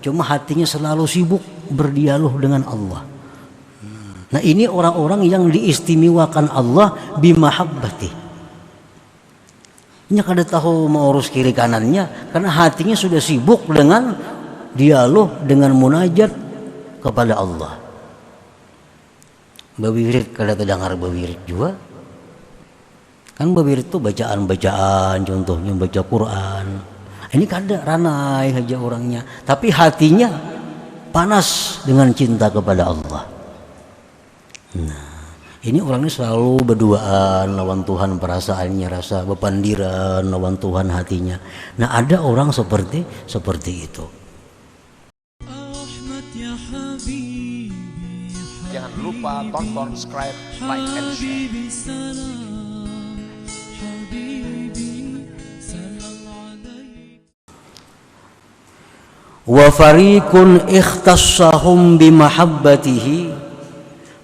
Cuma hatinya selalu sibuk berdialog dengan Allah. Nah, ini orang-orang yang diistimewakan Allah bimahabbati. Nya kada tahu mau urus kiri kanannya karena hatinya sudah sibuk dengan dialog, dengan munajat kepada Allah. Bawirid kada terdengar bawirid juga. Kan bawirid itu bacaan-bacaan, contohnya baca Quran. Ini kada ranai aja orangnya, tapi hatinya panas dengan cinta kepada Allah. Nah, ini orangnya selalu berduaan lawan Tuhan, perasaannya rasa bepandiran lawan Tuhan hatinya. Nah, ada orang seperti itu. Jangan lupa tonton, subscribe, like, and share. Wa fariqun ikhtassahum bimahabbatihi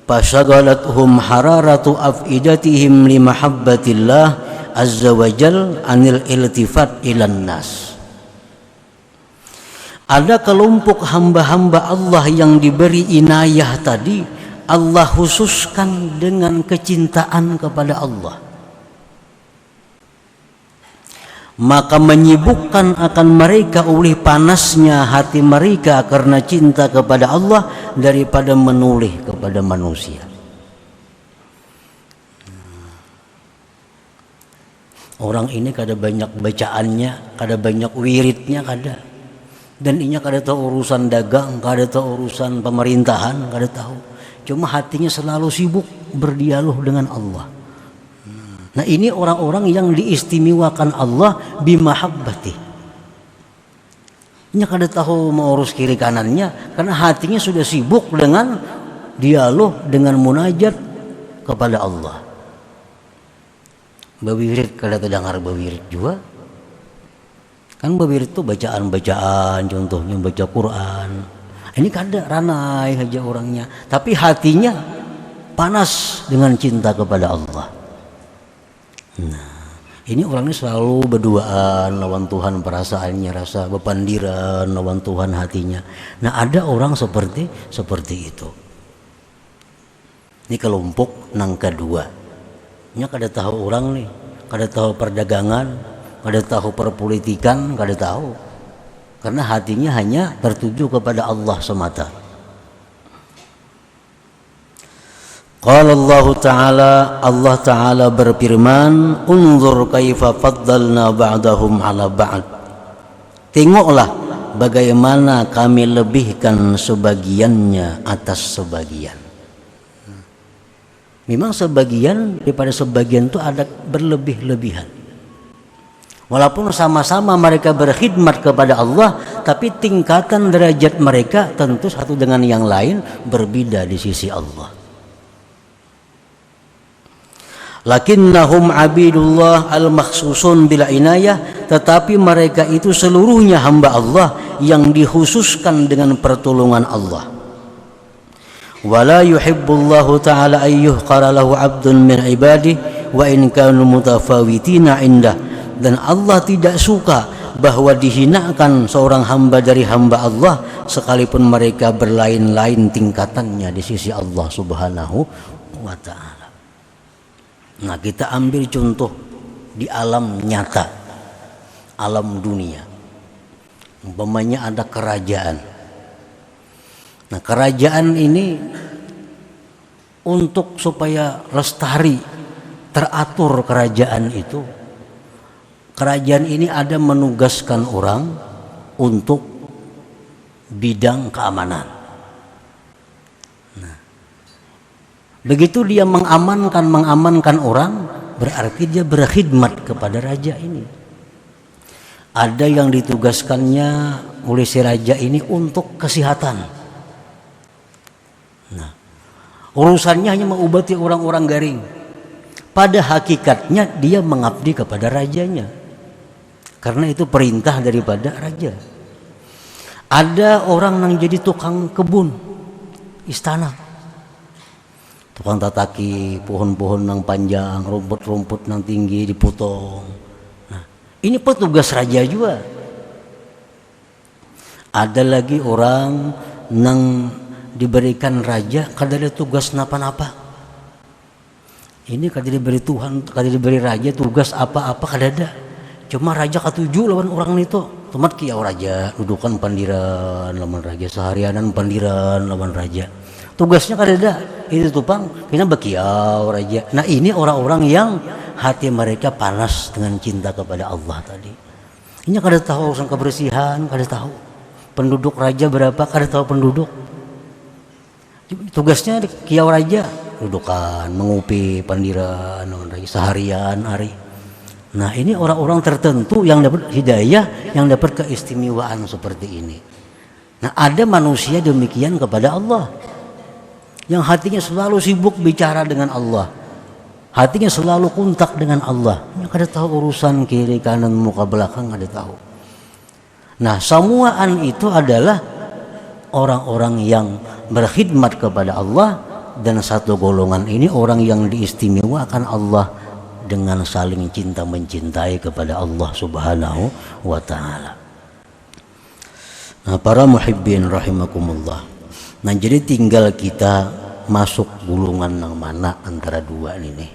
fasagalathum hararatu afidatihim limahabbatillah azza wa jal anil iltifat ilan nas. Ada kelompok hamba-hamba Allah yang diberi inayah tadi, Allah khususkan dengan kecintaan kepada Allah, maka menyibukkan akan mereka oleh panasnya hati mereka karena cinta kepada Allah daripada menoleh kepada manusia. Orang ini kada banyak bacaannya, kada banyak wiridnya, kada. Dan inya kada tahu urusan dagang, kada tahu urusan pemerintahan, kada tahu. Cuma hatinya selalu sibuk berdialog dengan Allah. Nah, ini orang-orang yang diistimewakan Allah bimahabbati. Nya kada tahu mau urus kiri kanannya karena hatinya sudah sibuk dengan dialog, dengan munajat kepada Allah. Bawirid kada terdengar bawirid juga. Kan bawirid itu bacaan-bacaan, contohnya baca Quran. Ini kada ranai aja orangnya, tapi hatinya panas dengan cinta kepada Allah. Nah, ini orangnya selalu berduaan lawan Tuhan, perasaannya rasa bepandiran lawan Tuhan hatinya. Nah, ada orang seperti itu. Ini kelompok nang kedua. Nya kada tahu orang nih, kada tahu perdagangan, kada tahu perpolitikan, kada tahu. Karena hatinya hanya tertuju kepada Allah semata. Qala Allah Ta'ala berfirman, unzur kaifa faddalna ba'dahum ala ba'd. Tengoklah bagaimana kami lebihkan sebagiannya atas sebagian. Memang sebagian daripada sebagian itu ada berlebih-lebihan. Walaupun sama-sama mereka berkhidmat kepada Allah, tapi tingkatan derajat mereka tentu satu dengan yang lain berbeda di sisi Allah. Lakinnahum abidullah al-makhsusun bila inayah, tetapi mereka itu seluruhnya hamba Allah yang dikhususkan dengan pertolongan Allah. Wala yuhibbullahu ta'ala ayyuhqara lahu abdun min ibadihi wa in kanu mutafawitina indah. Dan Allah tidak suka bahwa dihinakan seorang hamba dari hamba Allah sekalipun mereka berlain-lain tingkatannya di sisi Allah Subhanahu wa ta'ala. Nah, kita ambil contoh di alam nyata, alam dunia. Umpamanya ada kerajaan. Nah, kerajaan ini untuk supaya lestari, teratur kerajaan itu, kerajaan ini ada menugaskan orang untuk bidang keamanan. Nah, begitu dia mengamankan orang, berarti dia berkhidmat kepada raja ini. Ada yang ditugaskannya oleh si raja ini untuk kesehatan. Nah, urusannya hanya mengobati orang-orang garing. Pada hakikatnya dia mengabdi kepada rajanya, karena itu perintah daripada raja. Ada orang yang jadi tukang kebun istana, tukang tataki pohon-pohon yang panjang, rumput-rumput yang tinggi dipotong. Nah, ini petugas raja juga. Ada lagi orang nang diberikan raja kada ada tugas napa-napa. Ini kada diberi Tuhan, kada diberi raja tugas apa-apa kada ada. Cuma raja katuju lawan orang itu. Tomat kiau raja, dudukan pandiran lawan raja, seharianan pandiran lawan raja. Tugasnya kada ada. Itu tupang kena bekiau raja. Nah, ini orang-orang yang hati mereka panas dengan cinta kepada Allah tadi. Ini kada tahu urusan kebersihan, kada tahu. Penduduk raja berapa, kada tahu penduduk. Tugasnya kiau raja, dudukan, mengupi pandiran lawan raja seharian hari. Nah, ini orang-orang tertentu yang dapat hidayah, yang dapat keistimewaan seperti ini. Nah, ada manusia demikian kepada Allah, yang hatinya selalu sibuk bicara dengan Allah, hatinya selalu kontak dengan Allah. Yang kada tahu urusan kiri kanan muka belakang, kada tahu. Nah, semuaan itu adalah orang-orang yang berkhidmat kepada Allah, dan satu golongan ini orang yang diistimewakan Allah dengan saling cinta mencintai kepada Allah Subhanahu wa taala. Nah, para muhibbin rahimakumullah. Nah, jadi tinggal kita masuk gulungan yang mana antara dua ini.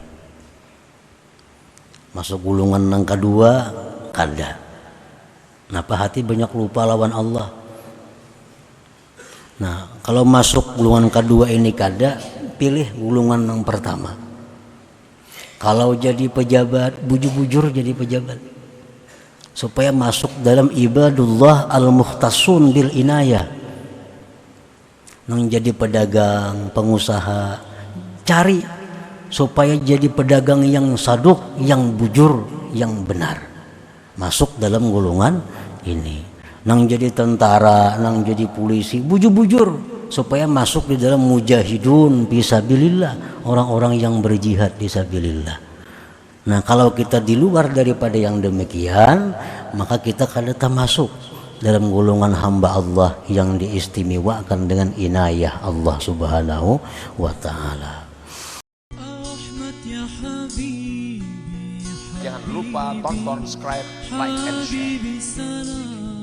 Masuk gulungan yang kedua kada. Napa hati banyak lupa lawan Allah. Nah, kalau masuk gulungan kedua ini kada, pilih gulungan yang pertama. Kalau jadi pejabat, bujur-bujur jadi pejabat, supaya masuk dalam ibadullah al-mukhtasun bil inayah. Nang jadi pedagang, pengusaha, cari supaya jadi pedagang yang saduk, yang bujur, yang benar. Masuk dalam golongan ini. Nang jadi tentara, nang jadi polisi, bujur-bujur supaya masuk di dalam mujahidun fisabilillah, orang-orang yang berjihad fisabilillah. Nah, kalau kita di luar daripada yang demikian, maka kita kada masuk dalam golongan hamba Allah yang diistimewakan dengan inayah Allah Subhanahu wa taala. Jangan lupa tonton, subscribe, like, and share.